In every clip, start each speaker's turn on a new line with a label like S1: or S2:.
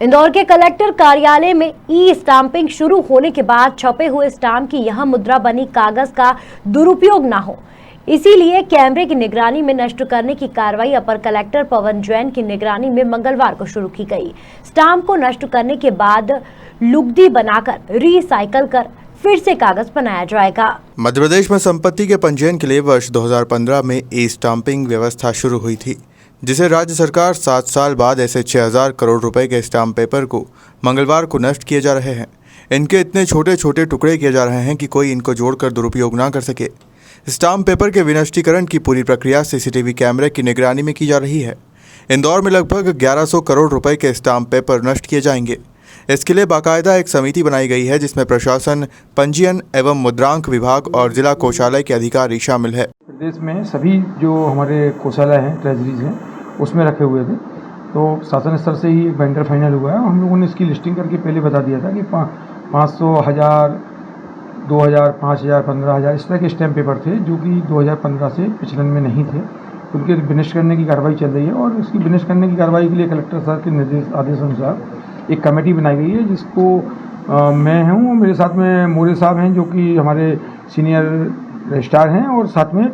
S1: इंदौर के कलेक्टर कार्यालय में ई स्टाम्पिंग शुरू होने के बाद छपे हुए स्टाम्प की यहां मुद्रा बनी कागज का दुरुपयोग न हो, इसीलिए कैमरे की निगरानी में नष्ट करने की कार्रवाई अपर कलेक्टर पवन जैन की निगरानी में मंगलवार को शुरू की गई। स्टाम्प को नष्ट करने के बाद लुगदी बनाकर रिसाइकल कर फिर से कागज बनाया जाएगा।
S2: मध्य प्रदेश में संपत्ति के पंजीयन के लिए वर्ष 2015 में ई स्टाम्पिंग व्यवस्था शुरू हुई थी, जिसे राज्य सरकार 7 साल बाद ऐसे 6000 करोड़ रुपए के स्टाम्प पेपर को मंगलवार को नष्ट किए जा रहे हैं। इनके इतने छोटे छोटे टुकड़े किए जा रहे हैं कि कोई इनको जोड़कर दुरुपयोग ना कर सके। स्टाम्प पेपर के विनष्टीकरण की पूरी प्रक्रिया सीसीटीवी कैमरे की निगरानी में की जा रही है। इंदौर में लगभग 1100 करोड़ रुपए के स्टाम्प पेपर नष्ट किए जाएंगे। इसके लिए बाकायदा एक समिति बनाई गई है, जिसमें प्रशासन, पंजीयन एवं मुद्रांक विभाग और जिला कोषालय के अधिकारी शामिल है।
S3: प्रदेश में सभी जो हमारे कोषालय हैं, ट्रेजरीज हैं, उसमें रखे हुए थे, तो शासन स्तर से ही एक वेंडर फाइनल हुआ है। हम लोगों ने इसकी लिस्टिंग करके पहले बता दिया था कि 500, 1000, 2000, 5000, 15000 इस तरह के स्टैम्प पेपर थे जो कि 2015 से प्रचलन में नहीं थे। उनके विनिष्ट करने की कार्रवाई चल रही है और इसकी विनिष्ट करने की कार्रवाई के लिए कलेक्टर साहब के निर्देश आदेश अनुसार एक कमेटी बनाई गई है, जिसको मैं हूँ और मेरे साथ में मोरे साहब हैं जो कि हमारे सीनियर रजिस्ट्रार हैं, और साथ में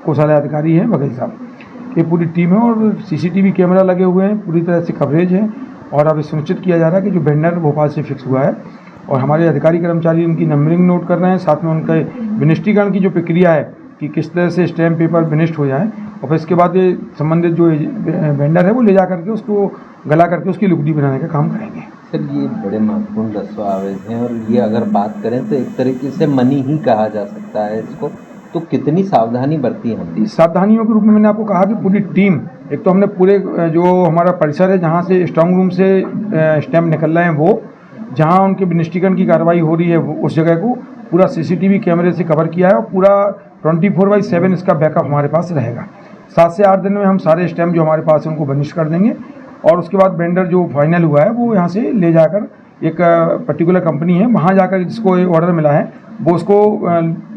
S3: कोषालय अधिकारी हैं बघेल साहब। ये पूरी टीम है और सीसीटीवी कैमरा लगे हुए हैं, पूरी तरह से कवरेज है। और अब सुनिश्चित किया जा रहा है कि जो वेंडर भोपाल से फिक्स हुआ है और हमारे अधिकारी कर्मचारी उनकी नंबरिंग नोट कर रहे हैं, साथ में उनके विनिष्टीकरण की जो प्रक्रिया है कि किस तरह से स्टैम्प पेपर विनिष्ट हो जाए, और फिर इसके बाद ये संबंधित जो वेंडर है वो ले जा करके उसको गला करके उसकी लुगदी बनाने का काम करेंगे।
S4: सर, ये बड़े महत्वपूर्ण दस्तावेज हैं और ये अगर बात करें तो एक तरीके से मनी ही कहा जा सकता है इसको, तो कितनी सावधानी बरती हमने?
S3: सावधानियों के रूप में मैंने आपको कहा कि पूरी टीम, एक तो हमने पूरे जो हमारा परिसर है जहाँ से स्ट्रांग रूम से स्टैम्प निकल रहे हैं, वो जहाँ उनके विनिष्टीकरण की कार्रवाई हो रही है उस जगह को पूरा सीसीटीवी कैमरे से कवर किया है और पूरा 24/7 इसका बैकअप हमारे पास रहेगा। 7 से 8 दिन में हम सारे स्टैम्प जो हमारे पास है उनको विनिष्ट कर देंगे, और उसके बाद वेंडर जो फाइनल हुआ है वो यहाँ से ले जाकर एक पर्टिकुलर कंपनी है, वहाँ जाकर जिसको ऑर्डर मिला है वो उसको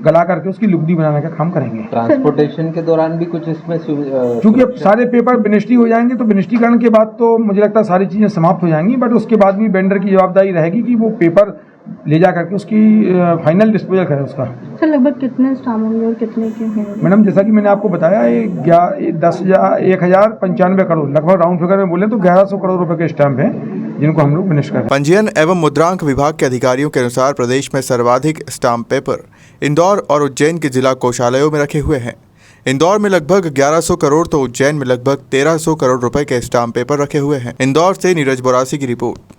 S3: गला करके उसकी लुगदी बनाने का काम करेंगे।
S4: ट्रांसपोर्टेशन के दौरान भी कुछ इसमें
S3: क्योंकि अब सारे पेपर विनिष्टी हो जाएंगे तो विनिष्टीकरण के बाद तो मुझे लगता है सारी चीज़ें समाप्त हो जाएंगी, बट उसके बाद भी वेंडर की जवाबदारी रहेगी कि वो पेपर ले जा करके उसकी फाइनल डिस्पोजल करे उसका।
S5: सर, लगभग कितने स्टाम्प होंगे और कितने के हैं?
S3: मैडम, जैसा कि मैंने आपको बताया, 10,095 करोड़ लगभग राउंड फिगर में बोले तो 1100 करोड़ रुपए के स्टैम्प हैं जिनको हम लोग विनिष्ट करें।
S2: पंजीयन एवं मुद्रांक विभाग के अधिकारियों के अनुसार प्रदेश में सर्वाधिक स्टाम्प पेपर इंदौर और उज्जैन के जिला कोषालयों में रखे हुए हैं। इंदौर में लगभग 1100 करोड़ तो उज्जैन में लगभग 1300 करोड़ रुपए के स्टाम्प पेपर रखे हुए हैं। इंदौर से नीरज बोरासी की रिपोर्ट।